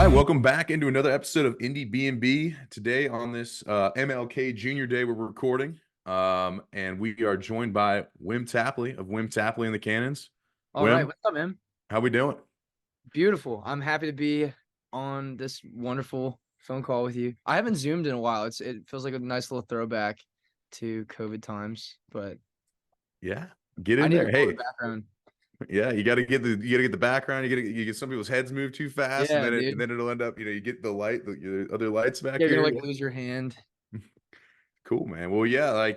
right, welcome back into another episode of Indie B&B. Today on this MLK Junior Day, we're recording, and we are joined by Wim Tapley of Wim Tapley and the Cannons. All right, Wim, what's up, man? how we doing? Beautiful. I'm happy to be on this wonderful phone call with you. I haven't zoomed in a while. It feels like a nice little throwback to COVID times, but Yeah, get I in need a there. little Hey, bit of background. yeah, you got to get the background. You get some people's heads move too fast, and Yeah, then dude. it'll end up. You get the light, the other lights back You're gonna here. like lose your hand. Cool, man. Well, yeah,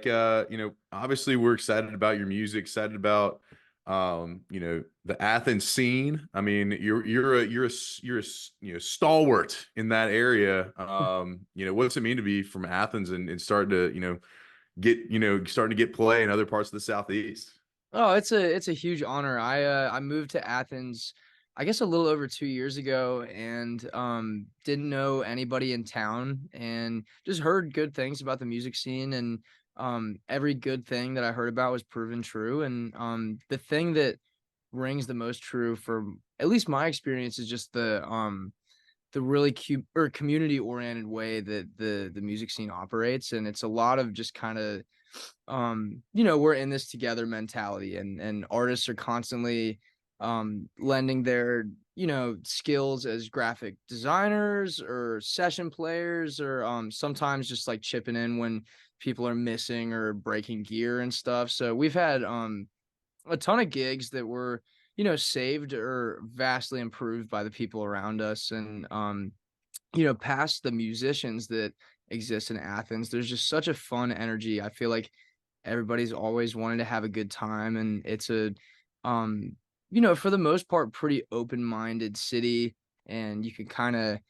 obviously we're excited about your music, excited about the Athens scene. I mean, you're a stalwart in that area. What's it mean to be from Athens and start to, starting to get play in other parts of the Southeast? Oh, it's a huge honor. I moved to Athens, I guess a little over 2 years ago, and didn't know anybody in town, and just heard good things about the music scene, and every good thing that I heard about was proven true. And the thing that rings the most true for at least my experience is just the really cute or community oriented way that the music scene operates, and it's a lot of just kind of we're in this together mentality, and artists are constantly lending their skills as graphic designers or session players, or sometimes just like chipping in when people are missing or breaking gear and stuff. So we've had a ton of gigs that were saved or vastly improved by the people around us. And past the musicians that exist in Athens, there's just such a fun energy. I feel like everybody's always wanting to have a good time, and it's a for the most part pretty open-minded city, and you can kind of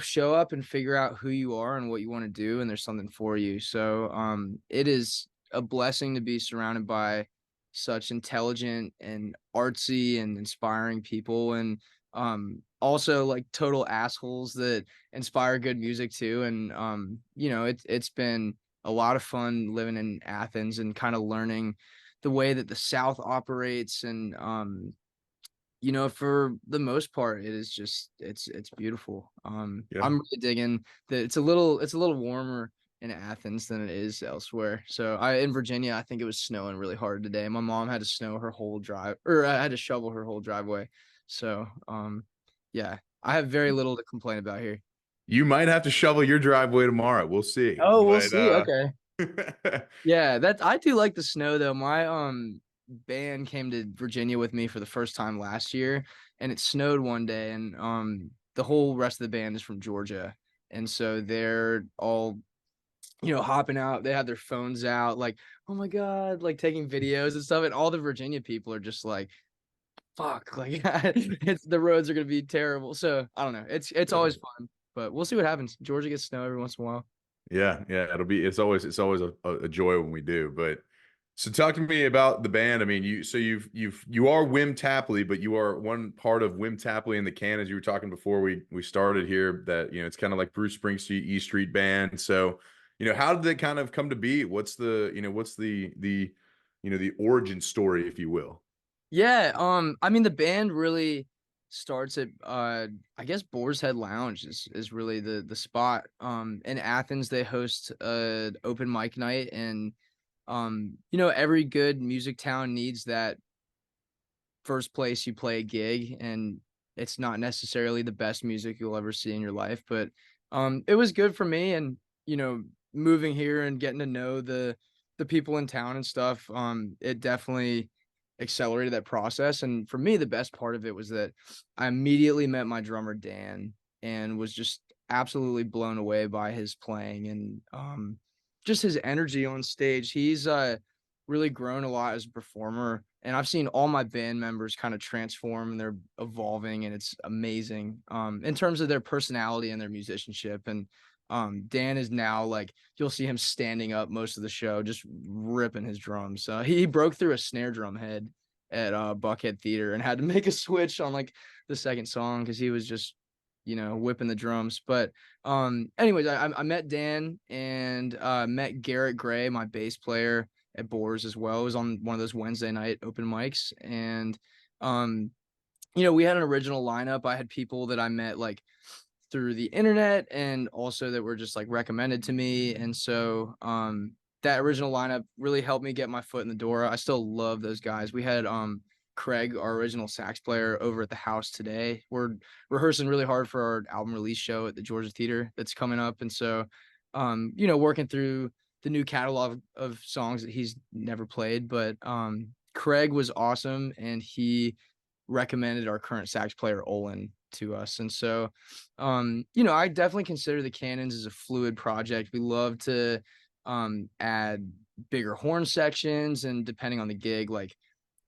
show up and figure out who you are and what you want to do, and there's something for you. So it is a blessing to be surrounded by such intelligent and artsy and inspiring people, and also like total assholes that inspire good music too. And it's been a lot of fun living in Athens and kind of learning the way that the South operates. And for the most part, it is just it's beautiful. Yeah. I'm really digging that it's a little warmer in Athens than it is elsewhere. So in Virginia, I think it was snowing really hard today. My mom had to snow her whole drive, or I had to shovel her whole driveway. So yeah, I have very little to complain about here. You might have to shovel your driveway tomorrow. We'll see. Oh, we'll But see. Okay. uh Yeah, I do like the snow though. My band came to Virginia with me for the first time last year, and it snowed one day, and the whole rest of the band is from Georgia. And so they're all hopping out. They have their phones out, like, oh my God, like taking videos and stuff. And all the Virginia people are just like, fuck, like it's the roads are gonna be terrible. So I don't know. It's always fun, but we'll see what happens. Georgia gets snow every once in a while. Yeah, it's always a joy when we do. But so talk to me about the band. I mean, you are Wim Tapley, but you are one part of Wim Tapley and the Cannons. You were talking before we started here that it's kind of like Bruce Springsteen E Street Band. So, how did that kind of come to be? What's the origin story, if you will? Yeah, I mean the band really starts at I guess Boar's Head Lounge is really the spot. In Athens they host a open mic night, and every good music town needs that first place you play a gig, and it's not necessarily the best music you'll ever see in your life, but it was good for me. And moving here and getting to know the people in town and stuff, it definitely accelerated that process. And for me, the best part of it was that I immediately met my drummer Dan, and was just absolutely blown away by his playing, and just his energy on stage. He's really grown a lot as a performer, and I've seen all my band members kind of transform, and they're evolving, and it's amazing in terms of their personality and their musicianship. And Dan is now like, you'll see him standing up most of the show just ripping his drums. He broke through a snare drum head at Buckhead Theater and had to make a switch on like the second song because he was just whipping the drums. But anyways, I met Dan, and met Garrett Gray, my bass player at Boars as well. It was on one of those Wednesday night open mics, and we had an original lineup. I had people that I met like through the internet and also that were just like recommended to me. And so that original lineup really helped me get my foot in the door. I still love those guys. We had Craig, our original sax player, over at the house today. We're rehearsing really hard for our album release show at the Georgia Theater that's coming up. And so working through the new catalog of songs that he's never played. But Craig was awesome, and he recommended our current sax player Olin to us. And so I definitely consider the Cannons as a fluid project. We love to add bigger horn sections, and depending on the gig, like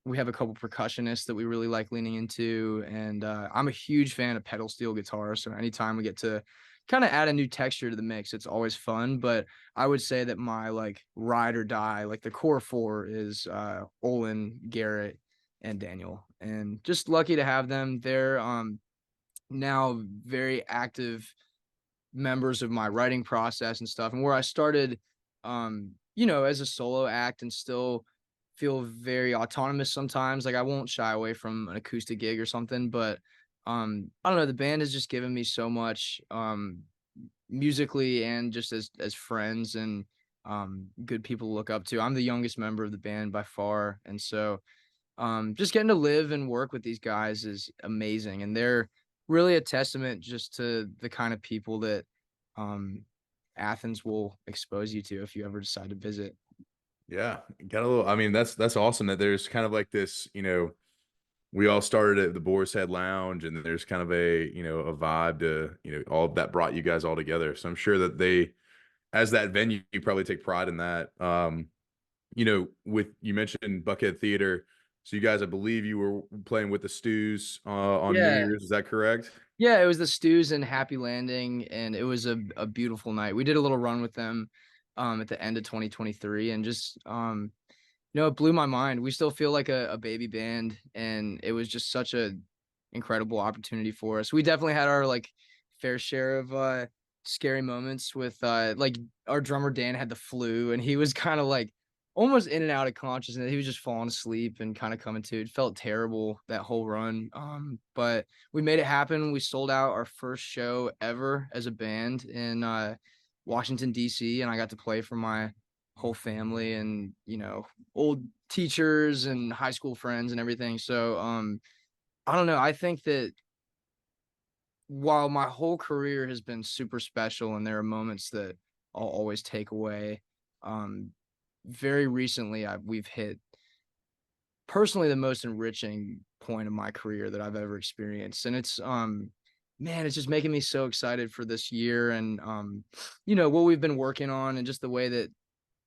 we have a couple percussionists that we really like leaning into. And I'm a huge fan of pedal steel guitar. So anytime we get to kind of add a new texture to the mix, it's always fun. But I would say that my like ride or die, like the core four, is Olin, Garrett, and Daniel. And just lucky to have them. They're now very active members of my writing process and stuff. And where I started, as a solo act and still feel very autonomous sometimes. Like I won't shy away from an acoustic gig or something, but I don't know, the band has just given me so much musically and just as friends and good people to look up to. I'm the youngest member of the band by far, and so just getting to live and work with these guys is amazing, and they're really a testament just to the kind of people that um Athens will expose you to if you ever decide to visit. Yeah, got a little. I mean, that's awesome that there's kind of like this. We all started at the Boar's Head Lounge, and then there's kind of a vibe to all of that brought you guys all together. So I'm sure that they, as that venue, you probably take pride in that. With you mentioned Buckhead Theater, so you guys, I believe you were playing with the Stews on New Yeah. Year's. Is that correct? Yeah, it was the Stews and Happy Landing, and it was a beautiful night. We did a little run with them at the end of 2023, and just it blew my mind. We still feel like a baby band, and it was just such a incredible opportunity for us. We definitely had our like fair share of scary moments with like our drummer Dan had the flu, and he was kind of like almost in and out of consciousness. He was just falling asleep and kind of coming to. It felt terrible that whole run. But we made it happen. We sold out our first show ever as a band in Washington D.C., and I got to play for my whole family and old teachers and high school friends and everything. So I don't know. I think that while my whole career has been super special and there are moments that I'll always take away, um, very recently we've hit personally the most enriching point of my career that I've ever experienced. And it's man, it's just making me so excited for this year and what we've been working on and just the way that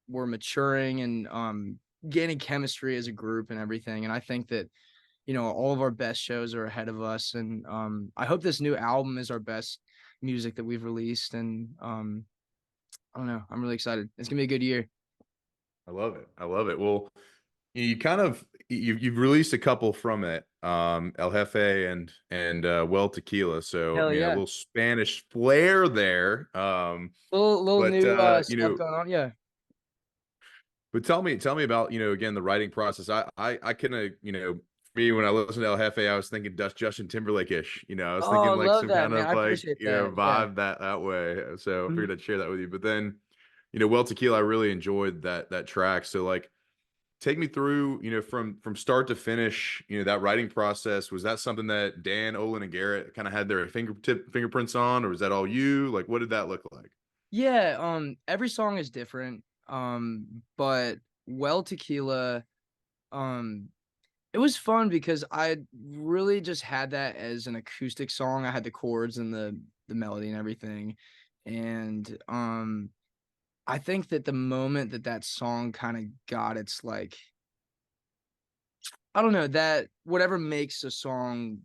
we're maturing and gaining chemistry as a group and everything. And I think that all of our best shows are ahead of us, and I hope this new album is our best music that we've released. And I don't know, I'm really excited. It's gonna be a good year. I love it. I love it. Well, you kind of you've released a couple from it, El Jefe and Well Tequila. So Hell a yeah. little Spanish flair there. Little But new stuff going on. Yeah. But tell me about, again, the writing process. I kind of, me, when I listened to El Jefe, I was thinking Justin Timberlake-ish. I was thinking Oh, like love some that, kind man. of I like, appreciate that. Yeah. vibe that way. So I Mhm. figured I'd share that with you. But then, Well Tequila, I really enjoyed that track. So like take me through, from start to finish, that writing process. Was that something that Dan, Olin, and Garrett kind of had their fingerprints on, or was that all you? Like, what did that look like? Yeah, every song is different. But Well Tequila, um, it was fun because I really just had that as an acoustic song. I had the chords and the melody and everything. And I think that the moment that that song kind of got its like I don't know, that whatever makes a song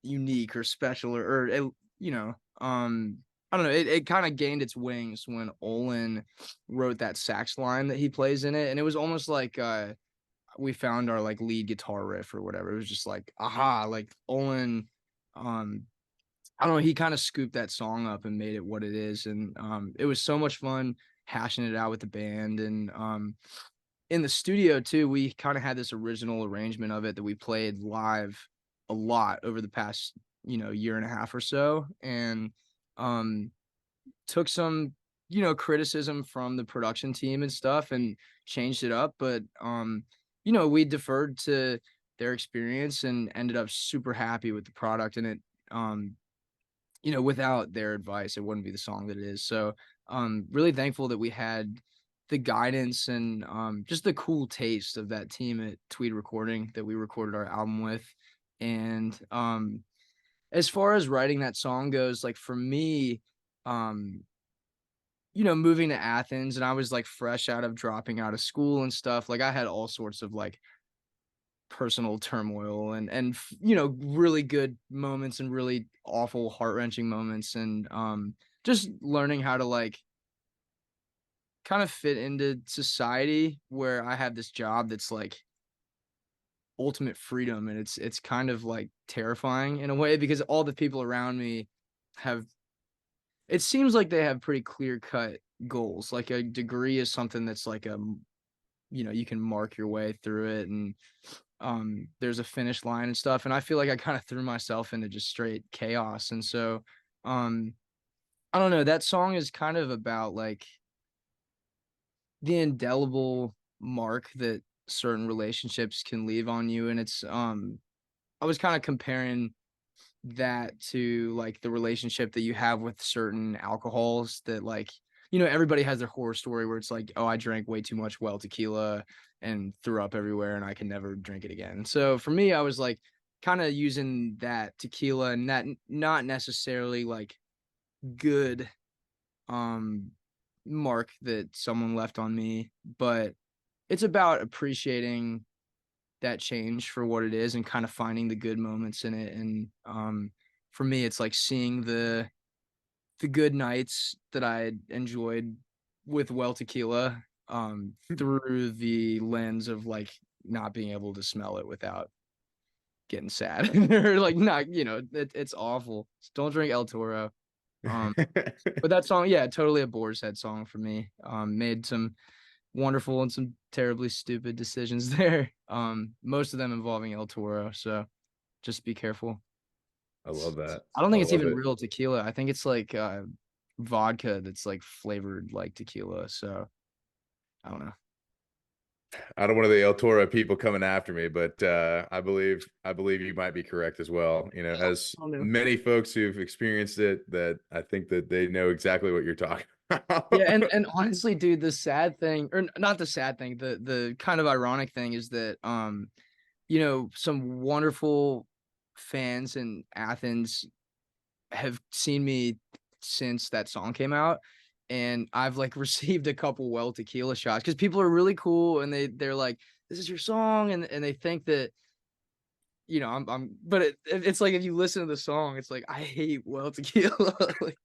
unique or special or it, you know, I don't know, it kind of gained its wings when Olin wrote that sax line that he plays in it. And it was almost like we found our like lead guitar riff or whatever. It was just like, aha, like Olin, um, I don't know, he kind of scooped that song up and made it what it is. And it was so much fun hashing it out with the band. And in the studio too, we kind of had this original arrangement of it that we played live a lot over the past, year and a half or so. And um took some, criticism from the production team and stuff and changed it up. But we deferred to their experience and ended up super happy with the product. And it um without their advice, it wouldn't be the song that it is. So, really thankful that we had the guidance and just the cool taste of that team at Tweed Recording that we recorded our album with. And as far as writing that song goes, like for me, um, moving to Athens and I was like fresh out of dropping out of school and stuff. Like I had all sorts of like personal turmoil and really good moments and really awful heart-wrenching moments and just learning how to like kind of fit into society where I have this job that's like ultimate freedom, and it's kind of like terrifying in a way because all the people around me have, it seems like they have pretty clear cut goals. Like a degree is something that's like you can mark your way through it, and there's a finish line and stuff. And I feel like I kind of threw myself into just straight chaos. And so um I don't know, that song is kind of about like the indelible mark that certain relationships can leave on you. And it's I was kind of comparing that to like the relationship that you have with certain alcohols that like, everybody has their horror story where it's like, oh, I drank way too much well tequila and threw up everywhere and I can never drink it again. So for me, I was like kind of using that tequila and that not necessarily like good um mark that someone left on me, but it's about appreciating that change for what it is and kind of finding the good moments in it. And for me, it's like seeing the good nights that I enjoyed with well tequila through the lens of like not being able to smell it without getting sad or like not, it's awful. Don't drink El Toro. Um, but that song, yeah, totally a Boar's Head song for me. Made some wonderful and some terribly stupid decisions there. Most of them involving El Toro, so just be careful. I love that. I don't I think it's love even it. real tequila. I think it's like vodka that's like flavored like tequila. So I don't know. I don't want the El Toro people coming after me, but I believe you might be correct as well. You know, as I don't know. many folks who've experienced it, that I think that they know exactly what you're talking Yeah, about. and honestly, dude, the sad thing, or not the sad thing, the kind of ironic thing is that some wonderful fans in Athens have seen me since that song came out, and I've like received a couple well tequila shots because people are really cool and they're like, "This is your song," and they think that but it's like if you listen to the song, it's like I hate well tequila. Like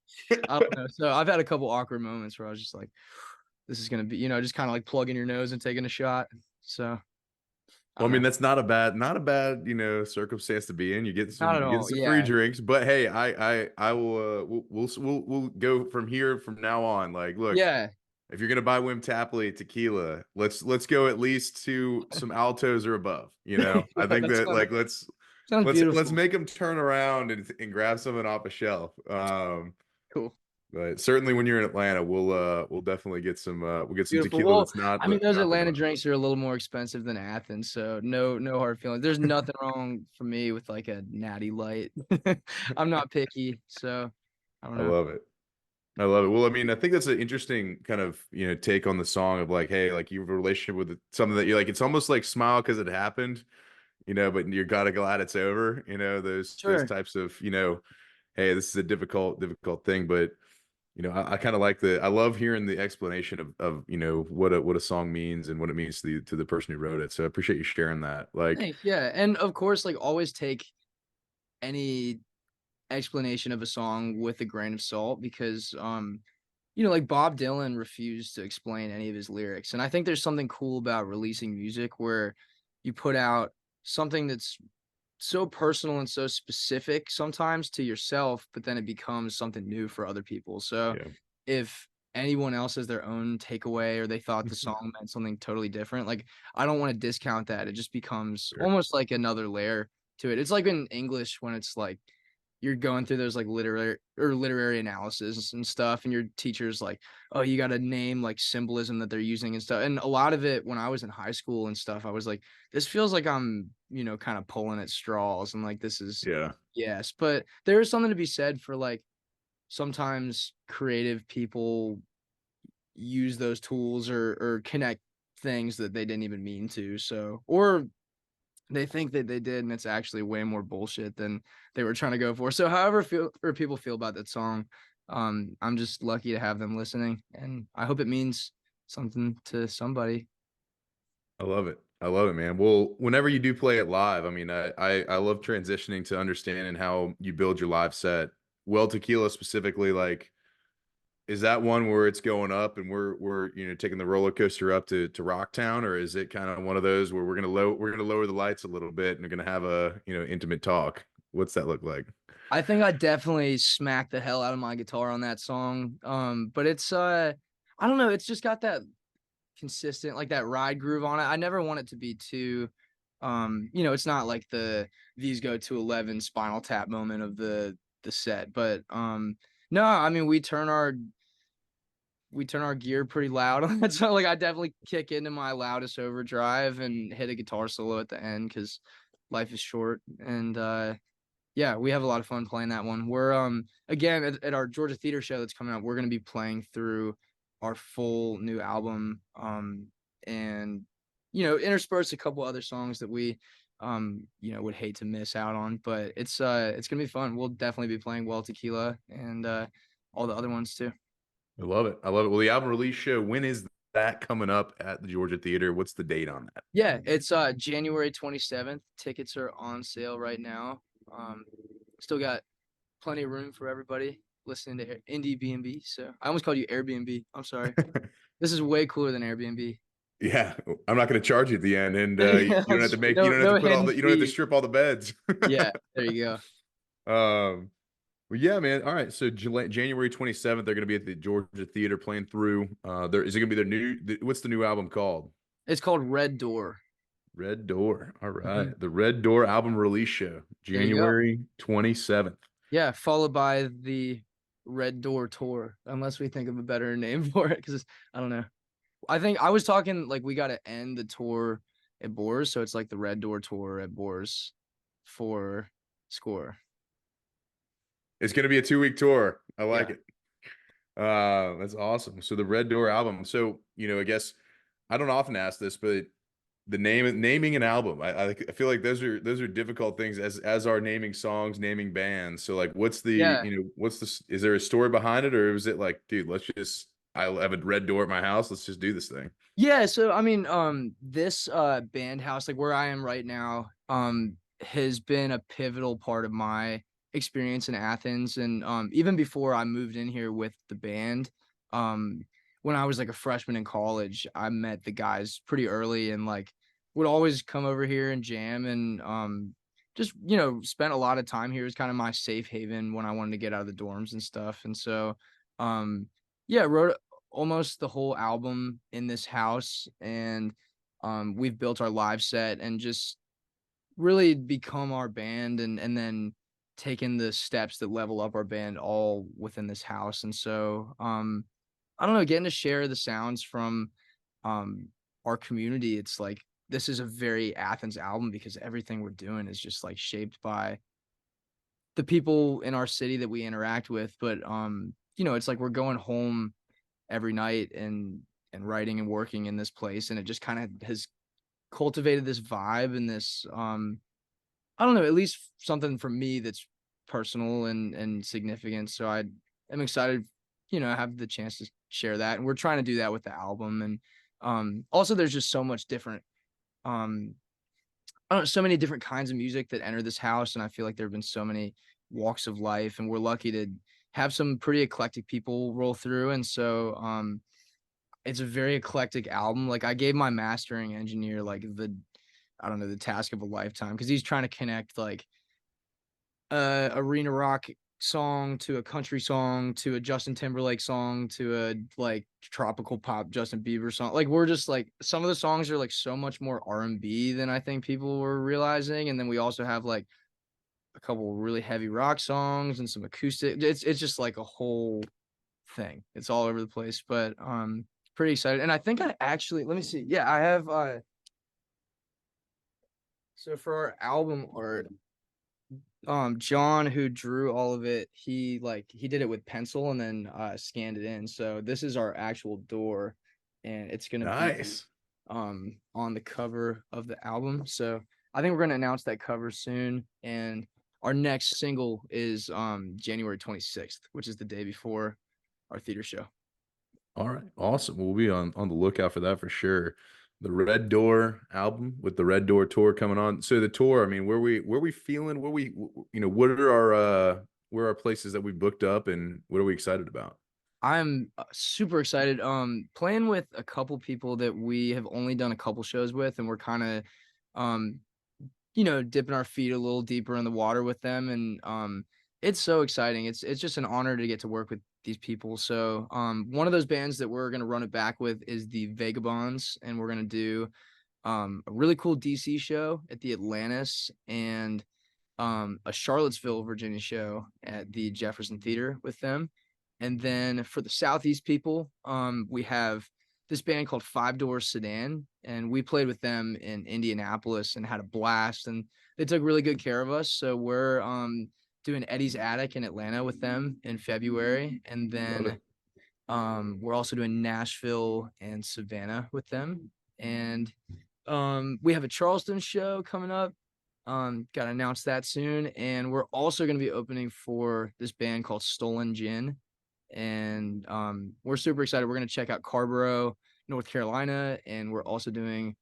I don't know. So I've had a couple awkward moments where I was just like, "This is gonna be," just kind of like plugging your nose and taking a shot. So I Well, I don't mean, know. that's not a bad, circumstance to be in. Not at You're getting all. some free Yeah. drinks, but hey, I will, we'll go from here from now on. Like, look, Yeah. if you're gonna buy Wim Tapley tequila, let's go at least to some altos or above. I think That that like sounds let's beautiful. make them turn around and grab something off a shelf. Cool. But certainly when you're in Atlanta, we'll definitely get we'll get some Beautiful. tequila Well, that's I mean, those not the Atlanta norm. drinks are a little more expensive than Athens, so no hard feelings. There's nothing wrong for me with like a natty light. I'm not picky, so I don't I know. love it. I love it. Well, I mean, I think that's an interesting kind of, take on the song of like, hey, like you have a relationship with something that you like. It's almost like smile because it happened, but you're gotta glad it's over. Those Sure. types of, hey, this is a difficult thing, but I kind of like I love hearing the explanation of what a song means and what it means to the person who wrote it. So I appreciate you sharing that. Like, Thanks. Yeah, and of course, like always take any explanation of a song with a grain of salt because like Bob Dylan refused to explain any of his lyrics. And I think there's something cool about releasing music where you put out something that's so personal and so specific sometimes to yourself, but then it becomes something new for other people. So yeah, if anyone else has their own takeaway or they thought the song meant something totally different. Like I don't want to discount that. It just becomes Sure. almost like another layer to it. It's like in English when it's like you're going through those like literary analysis and stuff, and your teacher's like, oh, you got to name like symbolism that they're using and stuff. And a lot of it when I was in high school and stuff, I was like, this feels like I'm, kind of pulling at straws and like this is Yeah. yes. But there is something to be said for like sometimes creative people use those tools or connect things that they didn't even mean to. So, or they think that they did, and it's actually way more bullshit than they were trying to go for. So, however, people feel about that song, I'm just lucky to have them listening, and I hope it means something to somebody. I love it. I love it, man. Well, whenever you do play it live, I mean, I love transitioning to understanding how you build your live set. Well, tequila specifically, like, is that one where it's going up and we're taking the roller coaster up to Rocktown, or is it kind of one of those where we're gonna lower the lights a little bit and we're gonna have a intimate talk? What's that look like? I think I definitely smacked the hell out of my guitar on that song. But it's I don't know, it's just got that consistent, like that ride groove on it. I never want it to be too, it's not like the these go to 11 Spinal Tap moment of the set, but no, I mean we turn our gear pretty loud on that song. Like I definitely kick into my loudest overdrive and hit a guitar solo at the end because life is short. And yeah, we have a lot of fun playing that one. We're again at our Georgia Theater show that's coming up, we're gonna be playing through our full new album. And intersperse a couple other songs that we would hate to miss out on. But it's gonna be fun. We'll definitely be playing Well Tequila and all the other ones too. I love it. I love it. Well, the album release show, when is that coming up at the Georgia Theater? What's the date on that? Yeah, it's January 27th. Tickets are on sale right now. Um Still got plenty of room for everybody listening to Indie So I almost called you Airbnb. I'm sorry. This is way cooler than Airbnb. Yeah, I'm not going to charge you at the end, and Yeah, you don't have to make you no don't have to no put all hidden the you don't have to fee. strip all the beds. Yeah, there you go. Well, yeah, man. All right, so January 27th, they're going to be at the Georgia Theater playing through. There is it going to be what's the new album called? It's called Red Door. Red Door. All Mhm. right, the Red Door album release show, There you go. January 27th. Yeah, followed by the Red Door tour, unless we think of a better name for it, because I don't know. I think I was talking like we got to end the tour at Boers, so it's like the Red Door tour at Boers for score. It's going to be a 2-week tour. I like Yeah. it. That's awesome. So the Red Door album. So, I guess I don't often ask this, but the naming an album, I feel like those are difficult things as are naming songs, naming bands. So like, Yeah. is there a story behind it, or is it like, dude, I have a red door at my house, let's just do this thing. Yeah, so I mean, this band house, like where I am right now, has been a pivotal part of my experience in Athens. And even before I moved in here with the band, um, when I was like a freshman in college, I met the guys pretty early and like would always come over here and jam and just spent a lot of time here. It was kind of my safe haven when I wanted to get out of the dorms and stuff. And so um yeah, wrote almost the whole album in this house, and we've built our live set and just really become our band, and then taken the steps that level up our band all within this house. And so I don't know, getting to share the sounds from um our community, it's like this is a very Athens album because everything we're doing is just like shaped by the people in our city that we interact with. But it's like we're going home every night and writing and working in this place, and it just kind of has cultivated this vibe and this I don't know, at least something for me that's personal and significant. So I am excited, have the chance to share that, and we're trying to do that with the album. And also there's just so much different um I don't know, so many different kinds of music that enter this house, and I feel like there have been so many walks of life, and we're lucky to have some pretty eclectic people roll through. And so it's a very eclectic album. Like I gave my mastering engineer like I don't know, the task of a lifetime because he's trying to connect like arena rock song to a country song to a Justin Timberlake song to a like tropical pop Justin Bieber song. Like we're just like some of the songs are like so much more R&B than I think people were realizing. And then we also have like a couple really heavy rock songs and some acoustic. It's just like a whole thing. It's all over the place, but pretty excited. And I think I actually let me see. Yeah, I have so for our album art, John who drew all of it, he did it with pencil and then scanned it in. So this is our actual door and it's gonna be Nice. on the cover of the album. So I think we're gonna announce that cover soon. And our next single is January 26th, which is the day before our theater show. All right, awesome. We'll be on the lookout for that for sure. The Red Door album with the Red Door tour coming on. So the tour, I mean, where we feeling? What are our where are our places that we booked up, and what are we excited about? I'm super excited. Playing with a couple people that we have only done a couple shows with, and we're kind of, um, dipping our feet a little deeper in the water with them, and it's so exciting. It's just an honor to get to work with these people. So, one of those bands that we're gonna run it back with is the Vagabonds, and we're gonna do a really cool DC show at the Atlantis and a Charlottesville, Virginia show at the Jefferson Theater with them. And then for the Southeast people, we have this band called Five Door Sedan, and we played with them in Indianapolis and had a blast. And they took really good care of us. So we're doing Eddie's Attic in Atlanta with them in February, and Love then it. we're also doing Nashville and Savannah with them. And we have a Charleston show coming up. Gotta announce that soon. And we're also gonna be opening for this band called Stolen Gin. And we're super excited. We're gonna check out Carborough, North Carolina, and we're also doing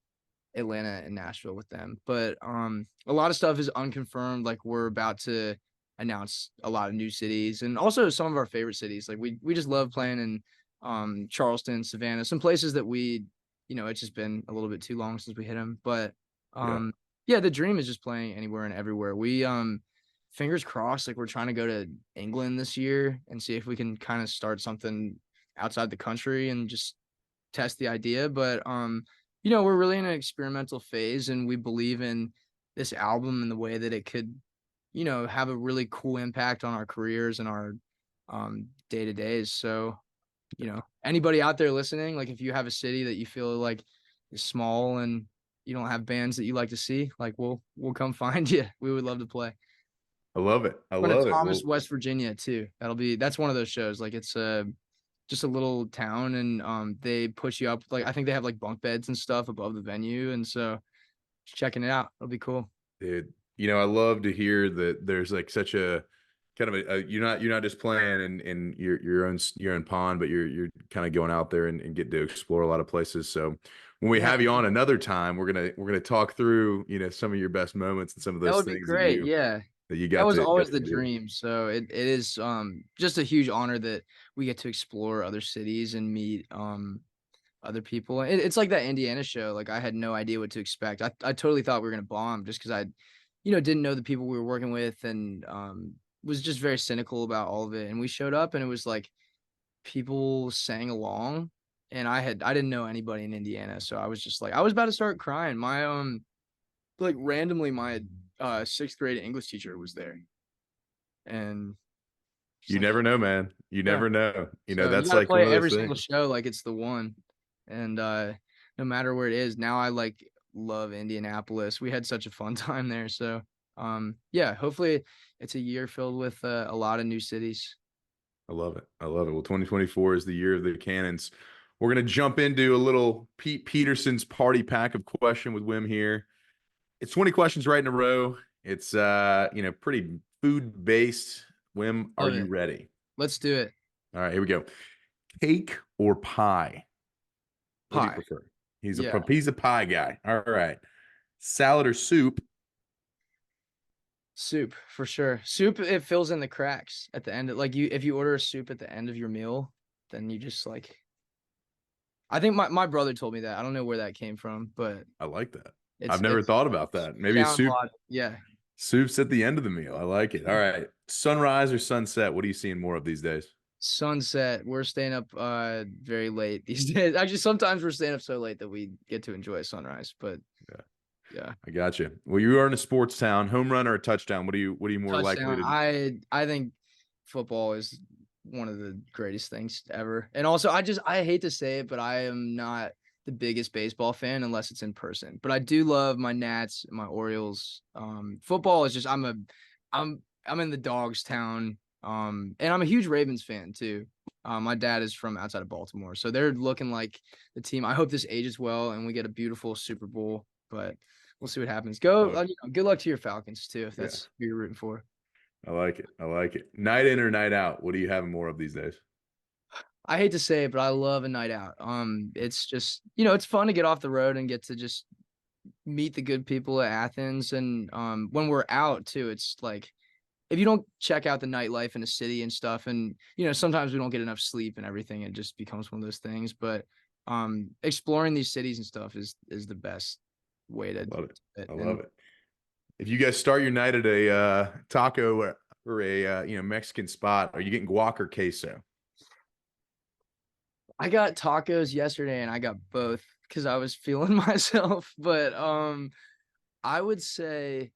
Atlanta and Nashville with them. But a lot of stuff is unconfirmed. Like we're about to announce a lot of new cities and also some of our favorite cities. Like we just love playing in Charleston, Savannah, some places that it's just been a little bit too long since we hit them. But Yeah, yeah, the dream is just playing anywhere and everywhere. We fingers crossed, like we're trying to go to England this year and see if we can kind of start something outside the country and just test the idea. But we're really in an experimental phase and we believe in this album and the way that it could, have a really cool impact on our careers and our day to days. So, anybody out there listening, like if you have a city that you feel like is small and you don't have bands that you like to see, like we'll come find you. We would love to play. I love it. I Going to love it. Thomas, Well, West Virginia too. That's one of those shows. Like it's just a little town and they push you up like I think they have like bunk beds and stuff above the venue and so just checking it out. It'll be cool. dude, I love to hear that there's like such a kind of you're not just playing in your own pond, but you're kind of going out there and get to explore a lot of places. So when we Yeah, have you on another time, we're gonna talk through some of your best moments and some of that those would be things that great. you Yeah. that you That got was to always the do. dream. So it is just a huge honor that we get to explore other cities and meet other people. It's like that Indiana show. Like I had no idea what to expect. I totally thought we were gonna bomb just because I, didn't know the people we were working with and was just very cynical about all of it. And we showed up and it was like people sang along and I didn't know anybody in Indiana. So I was just like I was about to start crying. My like randomly my sixth grade English teacher was there and she's You like, never know, man. You yeah. never know. So you That's gotta like play one of those every single things. show like it's the one. And no matter where it is, now I like love Indianapolis. We had such a fun time there. So yeah, hopefully it's a year filled with a lot of new cities. I love it. I love it. Well, 2024 is the year of the cannons. We're gonna jump into a little Pete Peterson's party pack of question with Wim here. It's 20 questions right in a row. It's pretty food based. Wim, are Love you it. ready? Let's do it. All right, here we go. Cake or pie? What do you Pie. prefer? He's a Yeah. he's a pie guy. All right. Salad or soup? Soup for sure. Soup, it fills in the cracks at the end. Like if you order a soup at the end of your meal, then you just like I think my brother told me that. I don't know where that came from, but I like that. it's I've never it's thought about that. Maybe a sound soup. logic. Yeah. Soup's at the end of the meal. I like it. All right. Sunrise or sunset? What are you seeing more of these days? Sunset. We're staying up very late these days. Actually, sometimes we're staying up so late that we get to enjoy sunrise. But Yeah, yeah. I got you. Well, you are in a sports town. Home run or a touchdown? What are you more likely Touchdown. to? I think football is one of the greatest things ever. And also I hate to say it, but I am not the biggest baseball fan unless it's in person. But I do love my Nats, my Orioles. Football is just I'm in the Dogs town. And I'm a huge Ravens fan too. My dad is from outside of Baltimore, so they're looking like the team. I hope this ages well and we get a beautiful Super Bowl, but we'll see what happens. Go, Look, good luck to your Falcons too, if yeah, that's who you're rooting for. I like it. I like it. Night in or night out? What are you having more of these days? I hate to say it, but I love a night out. It's just, it's fun to get off the road and get to just meet the good people at Athens. And when we're out too, it's like if you don't check out the nightlife in a city and stuff, and sometimes we don't get enough sleep and everything, it just becomes one of those things. But exploring these cities and stuff is the best way to Love it. it. I love And it. If you guys start your night at a taco or a Mexican spot, are you getting guac or queso? I got tacos yesterday and I got both because I was feeling myself. But I would say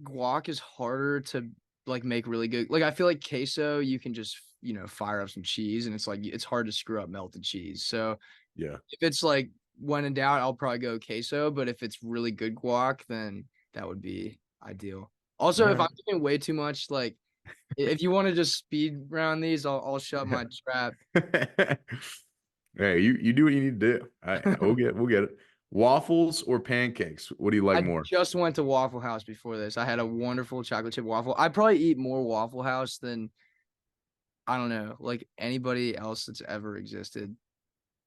guac is harder to like make really good. Like I feel like queso, you can just fire up some cheese, and it's like it's hard to screw up melted cheese. So Yeah. if it's like when in doubt, I'll probably go queso. But if it's really good guac, then that would be ideal. All Also, if I'm right. doing way too much, like if you want to just speed round these, I'll shut Yeah. my trap. Hey, you do what you need to do. We'll get it. Waffles or pancakes? What do you like I more? just went to Waffle House before this. I had a wonderful chocolate chip waffle. I probably eat more Waffle House than I don't know, like anybody else that's ever existed.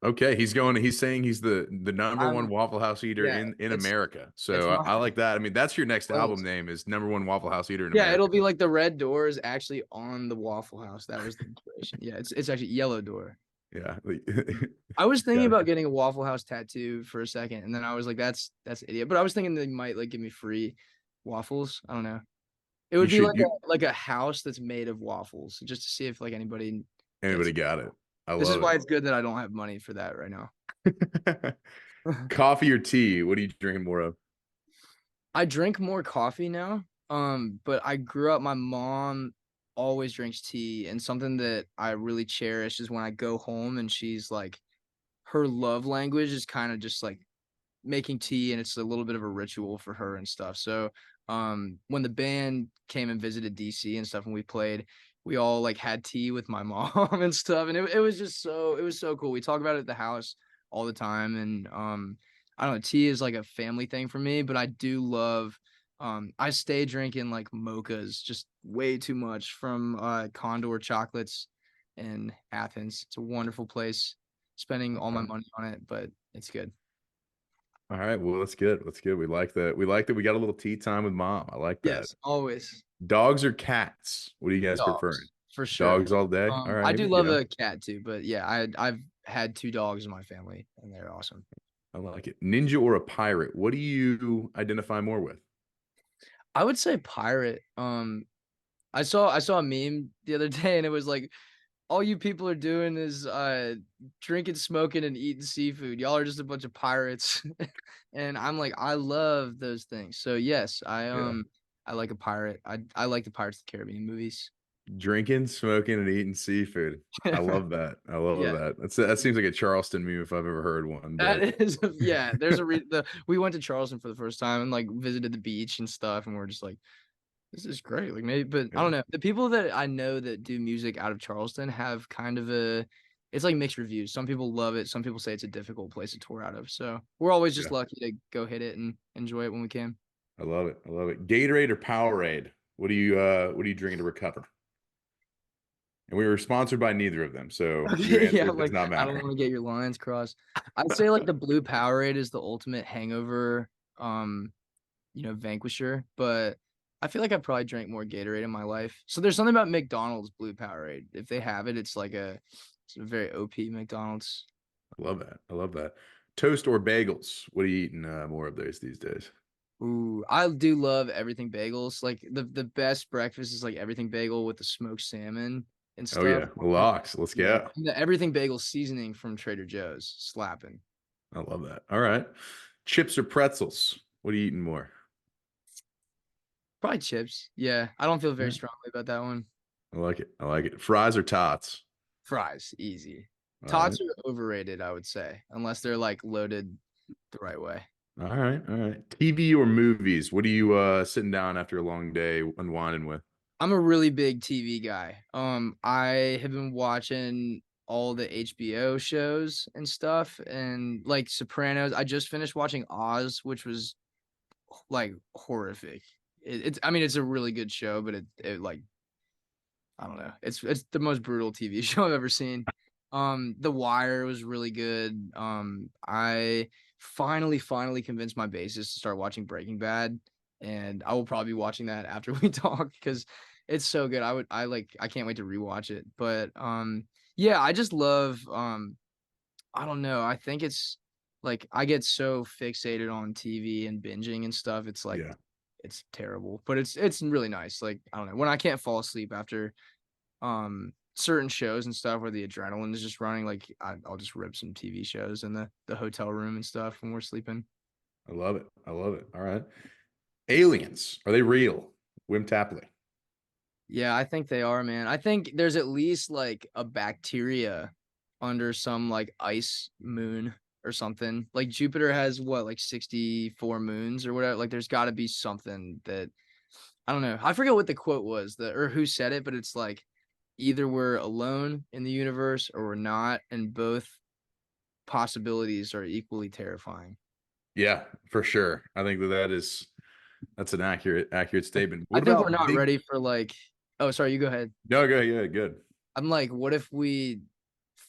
Okay, he's saying he's the number one I'm Waffle House eater yeah, in America. it's So my I like that. I mean, that's your next album close. name is number one Waffle House eater in Yeah, it'll America. be like the red door is actually on the Waffle House. That was the inspiration. Yeah, it's actually yellow door. Yeah. I was thinking about Gotcha. getting a Waffle House tattoo for a second, and then I was like, that's idiot. But I was thinking they might like give me free waffles. I don't know. It You would be should like you a house that's made of waffles, just to see if like anybody gets anybody it. got it. I This is love why it's good that I don't have money for that right now. it. Coffee or tea? What are you drinking more of? I drink more coffee now. But I grew up, my mom always drinks tea, and something that I really cherish is when I go home and she's like her love language is kind of just like making tea, and it's a little bit of a ritual for her and stuff. So when the band came and visited DC and stuff and we played, we all like had tea with my mom and stuff. And it was just so it was so cool. We talk about it at the house all the time. And I don't know, tea is like a family thing for me, but I do love I stay drinking like mochas just way too much from Condor Chocolates in Athens. It's a wonderful place. Spending all my Okay. money on it, but it's good. All right. Well, that's good. That's good. We like that. We like that we got a little tea time with mom. I like that. Yes, always. Dogs or cats? What are you guys preferring? Dogs, for sure. Dogs all day? All I right. do love Yeah. a cat too, but yeah, I've had 2 dogs in my family, and they're awesome. I like it. Ninja or a pirate? What do you identify more with? I would say pirate. I saw a meme the other day, and it was like, all you people are doing is drinking, smoking, and eating seafood. Y'all are just a bunch of pirates. And I'm like, I love those things. So yes, Yeah. I like a pirate. I like the Pirates of the Caribbean movies. Drinking, smoking, and eating seafood. I love that. I love Yeah. that. That seems like a Charleston meme if I've ever heard one. But That is, yeah. There's we went to Charleston for the first time and like visited the beach and stuff, and we're just like, this is great. Like maybe, but I yeah, don't know. The people that I know that do music out of Charleston have kind of it's like mixed reviews. Some people love it. Some people say it's a difficult place to tour out of. So we're always just yeah, lucky to go hit it and enjoy it when we can. I love it. I love it. Gatorade or Powerade? What are you drinking to recover? And we were sponsored by neither of them, so your Okay, yeah, answer does like not I don't matter. want to get your lines crossed. I'd say like the blue Powerade is the ultimate hangover. Um, vanquisher, but I feel like I probably drank more Gatorade in my life. So there's something about McDonald's blue Powerade. If they have it, it's a very OP McDonald's. I love that. I love that. Toast or bagels? What are you eating more of those these days? Ooh, I do love everything bagels. Like the best breakfast is like everything bagel with the smoked salmon and Oh stuff. yeah, locks. Let's Yeah, go. and the everything bagel seasoning from Trader Joe's slapping. I love that. All right. Chips or pretzels? What are you eating more? Probably chips. Yeah, I don't feel All very right. strongly about that one. I like it. I like it. Fries or tots? Fries, easy. All right. Tots are overrated, I would say, unless they're like loaded the right way. All right. All right. TV or movies? What are you sitting down after a long day unwinding with? I'm a really big TV guy. I have been watching all the HBO shows and stuff, and like Sopranos. I just finished watching Oz, which was like horrific. It's I mean it's a really good show, but it like I don't know. It's the most brutal TV show I've ever seen. The Wire was really good. I finally convinced my bassist to start watching Breaking Bad, and I will probably be watching that after we talk because it's so good. I can't wait to rewatch it. But yeah, I just love I don't know. I think it's like I get so fixated on TV and binging and stuff. It's like Yeah. it's terrible, but it's really nice. Like I don't know when I can't fall asleep after certain shows and stuff where the adrenaline is just running. Like I'll just rip some TV shows in the hotel room and stuff when we're sleeping. I love it. I love it. All right. Aliens. Are they real? Wim Tapley. Yeah, I think they are, man. I think there's at least like a bacteria under some like ice moon or something. Like Jupiter has what, like 64 moons or whatever. Like there's got to be something that I don't know. I forget what the quote was, the or who said it, but it's like either we're alone in the universe or we're not, and both possibilities are equally terrifying. Yeah, for sure. I think that's an accurate statement. I What think we're about not big? ready for like oh, sorry, you go ahead. No, go yeah, good. I'm like, what if we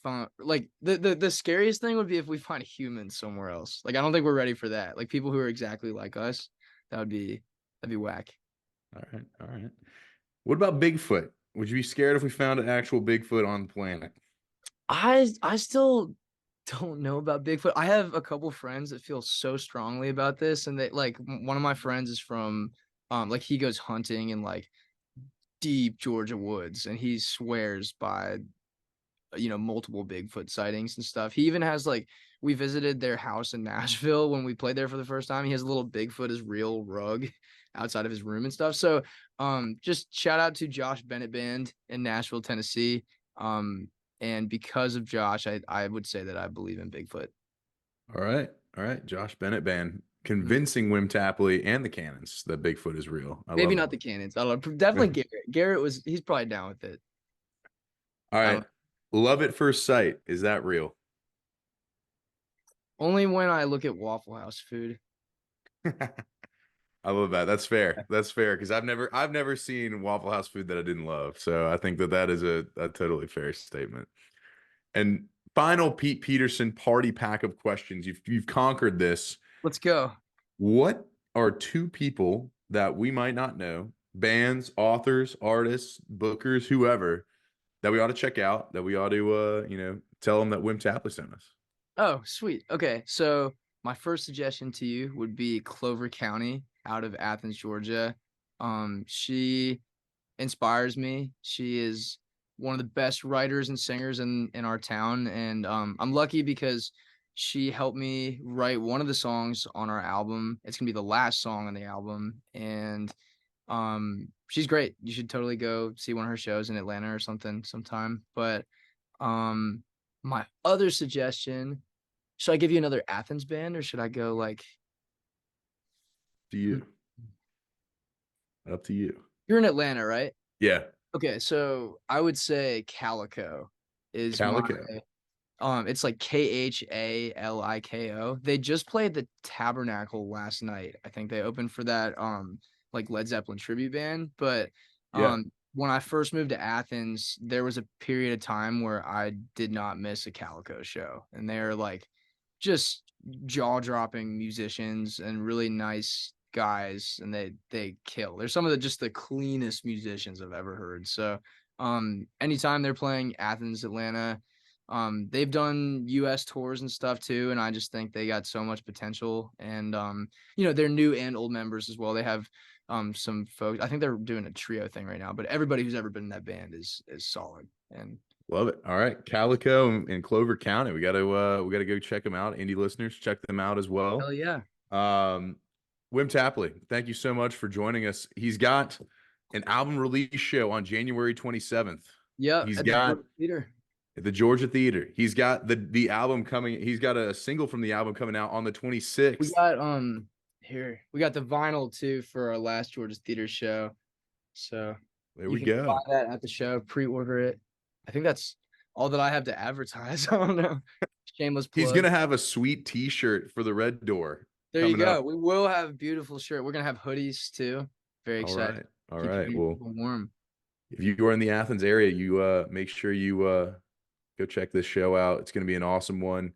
found like the scariest thing would be if we find humans somewhere else. Like I don't think we're ready for that. Like people who are exactly like us, that'd be whack. All right, all right. What about Bigfoot? Would you be scared if we found an actual Bigfoot on the planet? I still don't know about Bigfoot. I have a couple friends that feel so strongly about this, and they like one of my friends is from like he goes hunting in like deep Georgia woods, and he swears by multiple Bigfoot sightings and stuff. He even has like we visited their house in Nashville when we played there for the first time. He has a little Bigfoot as real rug outside of his room and stuff. So just shout out to Josh Bennett Band in Nashville, Tennessee. Um and because of Josh, I would say that I believe in Bigfoot. All right, all right. Josh Bennett band Mhm. convincing Wim Tapley and the Cannons that Bigfoot is real. I Maybe love not the Cannons. I don't know. Definitely it. Garrett. Garrett was he's probably down with it. All I right. don't Love at first sight. Is that real? only when I look at Waffle House food. I love that. That's fair. That's fair because I've never seen Waffle House food that I didn't love. So I think that is a totally fair statement. And final Pete Peterson party pack of questions. You've conquered this. Let's go. What are two people that we might not know, bands, authors, artists, bookers, whoever, that we ought to check out, that we ought to tell them that Wim Tapley sent us? Oh, sweet. Okay. So my first suggestion to you would be Clover County out of Athens, Georgia. She inspires me. She is one of the best writers and singers in our town, and I'm lucky because she helped me write one of the songs on our album. It's gonna be the last song on the album, and she's great. You should totally go see one of her shows in Atlanta or something sometime. But um, my other suggestion, should I give you another Athens band or should I go like To hmm, you. Up to you. you're in Atlanta, right? Yeah. Okay, so I would say Calico is my Calico. it's like Khaliko. They just played the Tabernacle last night. I think they opened for that like Led Zeppelin tribute band, but Yeah. when I first moved to Athens, there was a period of time where I did not miss a Calico show, and they're like just jaw-dropping musicians and really nice guys, and they kill. They're some of the just the cleanest musicians I've ever heard. So anytime they're playing Athens, Atlanta, They've done US tours and stuff too, and I just think they got so much potential. And they're new and old members as well. They have some folks. I think they're doing a trio thing right now, but everybody who's ever been in that band is solid. And Love it. All right, Calico and Clover County. We gotta go check them out. Indie listeners, check them out as hell well. yeah. Um, Wim Tapley, thank you so much for joining us. He's got an album release show on January 27th. Yeah, He's at the got Georgia Theater. at the Georgia Theater. He's got the album coming. He's got a single from the album coming out on the We 26th. got we got the vinyl too for our last Georgia Theater show. So There you we can buy go. that at the show, pre-order it. I think that's all that I have to advertise. I don't know. Shameless He's plug. gonna have a sweet T-shirt for the Red Door There you coming go. up. We will have beautiful shirt. We're gonna have hoodies too. Very All excited. right. All Keep right. you Well, people warm. if you are in the Athens area, you make sure you go check this show out. It's going to be an awesome one.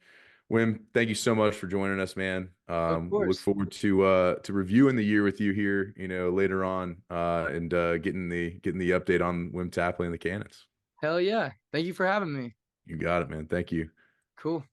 Wim, thank you so much for joining us, man. Of Look course. forward to reviewing the year with you here, later on, and getting the update on Wim Tapley and the Cannons. Hell yeah. Thank you for having me. You got it, man. Thank you. Cool.